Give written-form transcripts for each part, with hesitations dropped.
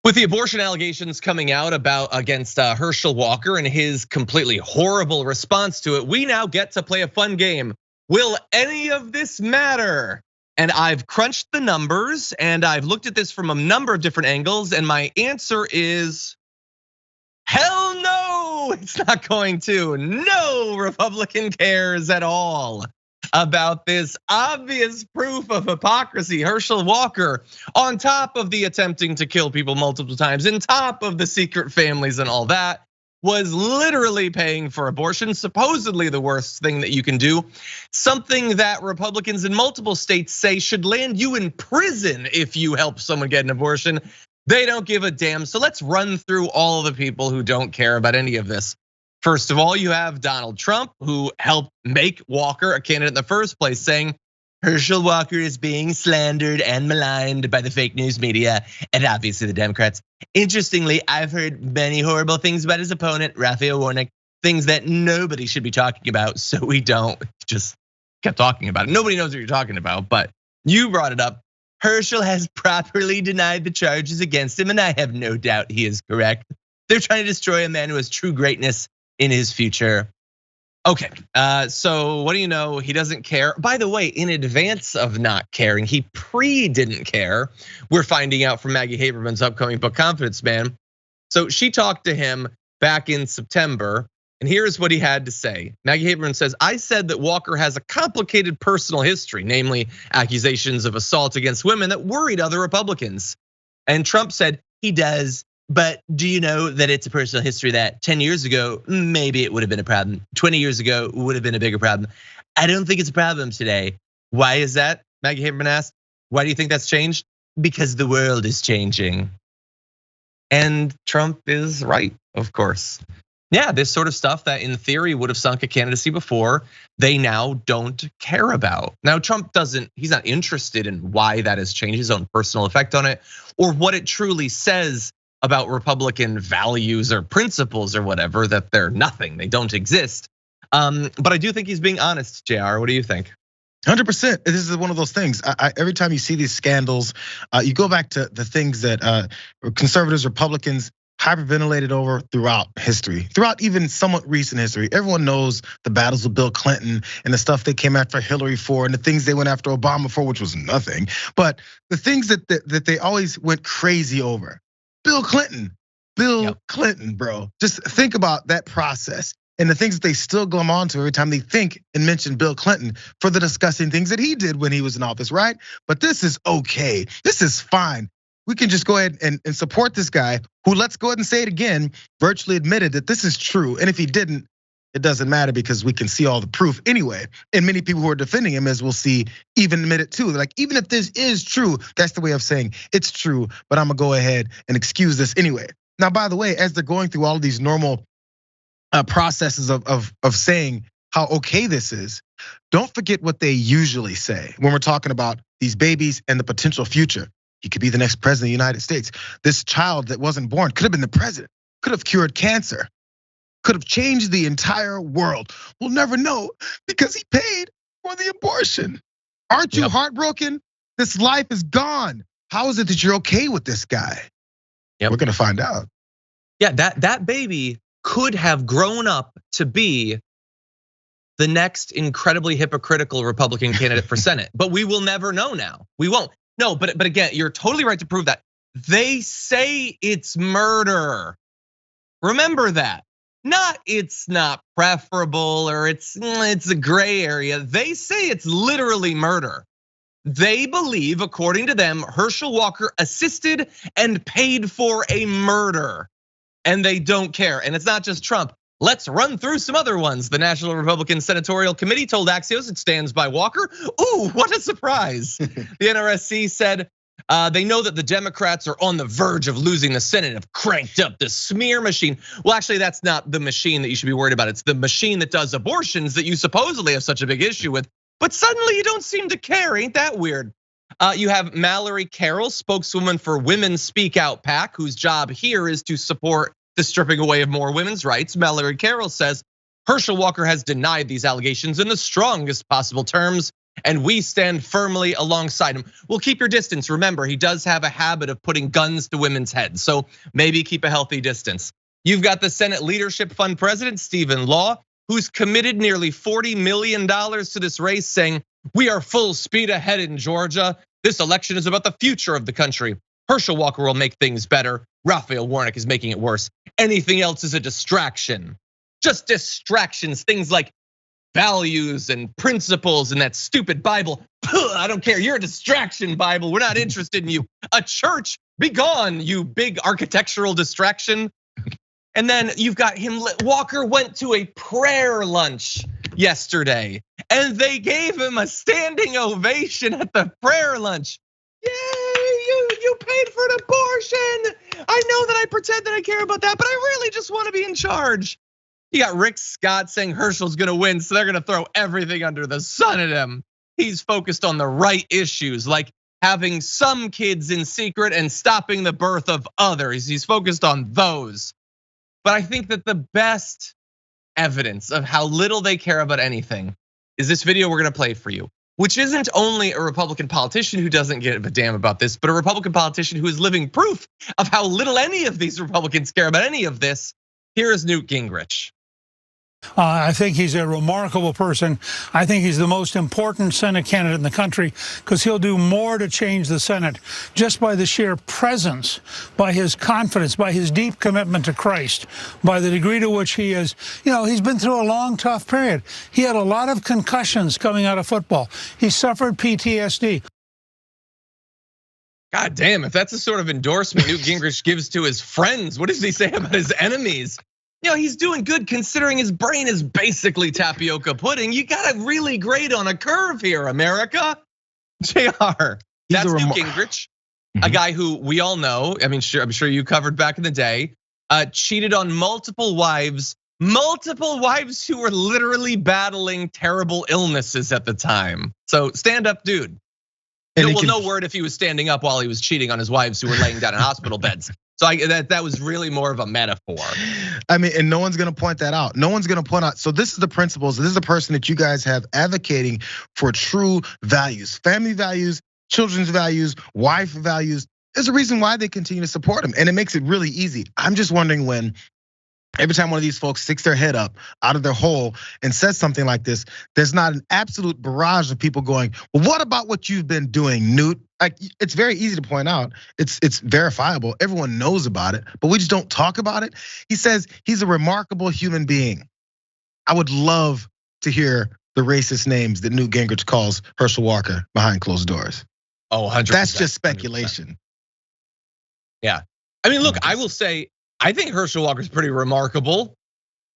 With the abortion allegations coming out against Herschel Walker and his completely horrible response to it, we now get to play a fun game. Will any of this matter? And I've crunched the numbers and I've looked at this from a number of different angles, and my answer is hell no, it's not going to. No Republican cares at all about this obvious proof of hypocrisy. Herschel Walker, on top of the attempting to kill people multiple times, on top of the secret families and all that, was literally paying for abortion, supposedly the worst thing that you can do. Something that Republicans in multiple states say should land you in prison if you help someone get an abortion. They don't give a damn. So let's run through all the people who don't care about any of this. First of all, you have Donald Trump, who helped make Walker a candidate in the first place, saying Herschel Walker is being slandered and maligned by the fake news media and obviously the Democrats. Interestingly, I've heard many horrible things about his opponent, Raphael Warnock, things that nobody should be talking about, so we don't. Just kept talking about it. Nobody knows what you're talking about, but you brought it up. Herschel has properly denied the charges against him, and I have no doubt he is correct. They're trying to destroy a man who has true greatness in his future. Okay, so what do you know? He doesn't care. By the way, in advance of not caring, he didn't care. We're finding out from Maggie Haberman's upcoming book, Confidence Man. So she talked to him back in September, and here's what he had to say. Maggie Haberman says, I said that Walker has a complicated personal history, namely accusations of assault against women that worried other Republicans. And Trump said, he does. But do you know that it's a personal history that 10 years ago, maybe it would have been a problem. 20 years ago would have been a bigger problem. I don't think it's a problem today. Why is that? Maggie Haberman asked. Why do you think that's changed? Because the world is changing. And Trump is right, of course. Yeah, this sort of stuff that in theory would have sunk a candidacy before, they now don't care about. Now, Trump he's not interested in why that has changed, his own personal effect on it, or what it truly says about Republican values or principles or whatever, that they're nothing, they don't exist. But I do think he's being honest, JR, what do you think? 100%. This is one of those things. Every time you see these scandals, you go back to the things that conservatives, Republicans hyperventilated over throughout history, throughout even somewhat recent history. Everyone knows the battles with Bill Clinton and the stuff they came after Hillary for and the things they went after Obama for, which was nothing. But the things that they always went crazy over. Bill Clinton, bro. Just think about that process and the things that they still glom onto every time they think and mention Bill Clinton for the disgusting things that he did when he was in office, right? But this is okay. This is fine. We can just go ahead and support this guy who, let's go ahead and say it again, virtually admitted that this is true. And if he didn't, it doesn't matter because we can see all the proof anyway. And many people who are defending him, as we'll see, even admit it too. They're like, even if this is true, that's the way of saying it's true, but I'm gonna go ahead and excuse this anyway. Now, by the way, as they're going through all of these normal processes of saying how okay this is, don't forget what they usually say when we're talking about these babies and the potential future. He could be the next president of the United States. This child that wasn't born could have been the president, could have cured cancer, could have changed the entire world. We'll never know because he paid for the abortion. Aren't you heartbroken? This life is gone. How is it that you're okay with this guy? We're gonna find out. Yeah, that baby could have grown up to be the next incredibly hypocritical Republican candidate for Senate, but we will never know now. We won't. No, but again, you're totally right to prove that. They say it's murder. Remember that. It's not preferable or it's a gray area. They say it's literally murder. They believe, according to them, Herschel Walker assisted and paid for a murder. And they don't care. And it's not just Trump. Let's run through some other ones. The National Republican Senatorial Committee told Axios it stands by Walker. Ooh, what a surprise. The NRSC said they know that the Democrats are on the verge of losing the Senate, have cranked up the smear machine. Well, actually, that's not the machine that you should be worried about. It's the machine that does abortions that you supposedly have such a big issue with. But suddenly you don't seem to care, ain't that weird? You have Mallory Carroll, spokeswoman for Women Speak Out PAC, whose job here is to support the stripping away of more women's rights. Mallory Carroll says Herschel Walker has denied these allegations in the strongest possible terms and we stand firmly alongside him. Well, keep your distance. Remember, he does have a habit of putting guns to women's heads, so maybe keep a healthy distance. You've got the Senate Leadership Fund president, Stephen Law, who's committed nearly $40 million to this race, saying, we are full speed ahead in Georgia. This election is about the future of the country. Herschel Walker will make things better. Raphael Warnock is making it worse. Anything else is a distraction. Just distractions, things like values and principles and that stupid Bible. I don't care, you're a distraction, Bible. We're not interested in you. A church, be gone, you big architectural distraction. And then you've got him, Walker went to a prayer lunch yesterday, and they gave him a standing ovation at the prayer lunch. Yay, you paid for an abortion. I know that I pretend that I care about that, but I really just want to be in charge. You got Rick Scott saying Herschel's gonna win, so they're gonna throw everything under the sun at him. He's focused on the right issues, like having some kids in secret and stopping the birth of others. He's focused on those. But I think that the best evidence of how little they care about anything is this video we're gonna play for you, which isn't only a Republican politician who doesn't give a damn about this, but a Republican politician who is living proof of how little any of these Republicans care about any of this. Here is Newt Gingrich. I think he's a remarkable person. I think he's the most important Senate candidate in the country because he'll do more to change the Senate just by the sheer presence, by his confidence, by his deep commitment to Christ, by the degree to which he is, he's been through a long, tough period. He had a lot of concussions coming out of football. He suffered PTSD. God damn, if that's the sort of endorsement Newt Gingrich gives to his friends, what does he say about his enemies? He's doing good considering his brain is basically tapioca pudding. You got to really grade on a curve here, America. JR, that's Newt Gingrich, a guy who we all know, I'm sure you covered back in the day, cheated on multiple wives who were literally battling terrible illnesses at the time. So stand up, dude. No word if he was standing up while he was cheating on his wives who were laying down in hospital beds. So that was really more of a metaphor. And no one's gonna point that out. No one's gonna point out. So this is the principles. This is the person that you guys have advocating for true values, family values, children's values, wife values. There's a reason why they continue to support him, and it makes it really easy. I'm just wondering when every time one of these folks sticks their head up out of their hole and says something like this, there's not an absolute barrage of people going, well, what about what you've been doing, Newt? Like, it's very easy to point out. It's verifiable. Everyone knows about it, but we just don't talk about it. He says he's a remarkable human being. I would love to hear the racist names that Newt Gingrich calls Herschel Walker behind closed doors. Oh, 100%. That's just speculation. 100%. Yeah, look, I will say, I think Herschel Walker's pretty remarkable.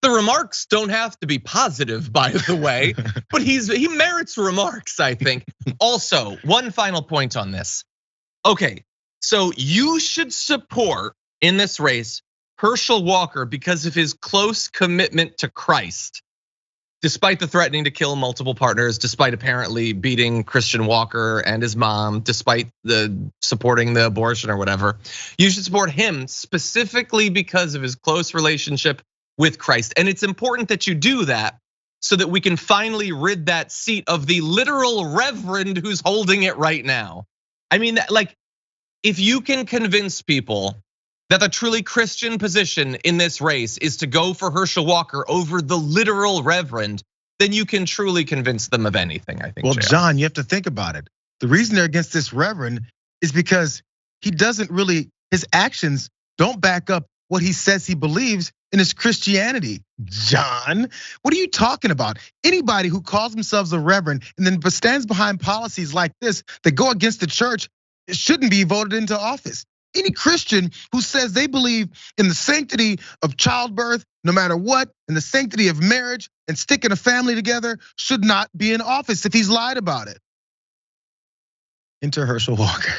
The remarks don't have to be positive, by the way, but he merits remarks, I think. Also, one final point on this. Okay, so you should support in this race Herschel Walker because of his close commitment to Christ, despite the threatening to kill multiple partners, despite apparently beating Christian Walker and his mom, despite the supporting the abortion or whatever. You should support him specifically because of his close relationship with Christ. And it's important that you do that so that we can finally rid that seat of the literal reverend who's holding it right now. If you can convince people that the truly Christian position in this race is to go for Herschel Walker over the literal reverend, then you can truly convince them of anything, I think. Well, John, you have to think about it. The reason they're against this reverend is because his actions don't back up what he says he believes in his Christianity. John, what are you talking about? Anybody who calls themselves a reverend and then stands behind policies like this that go against the church shouldn't be voted into office. Any Christian who says they believe in the sanctity of childbirth, no matter what, and the sanctity of marriage and sticking a family together should not be in office if he's lied about it. Enter Herschel Walker.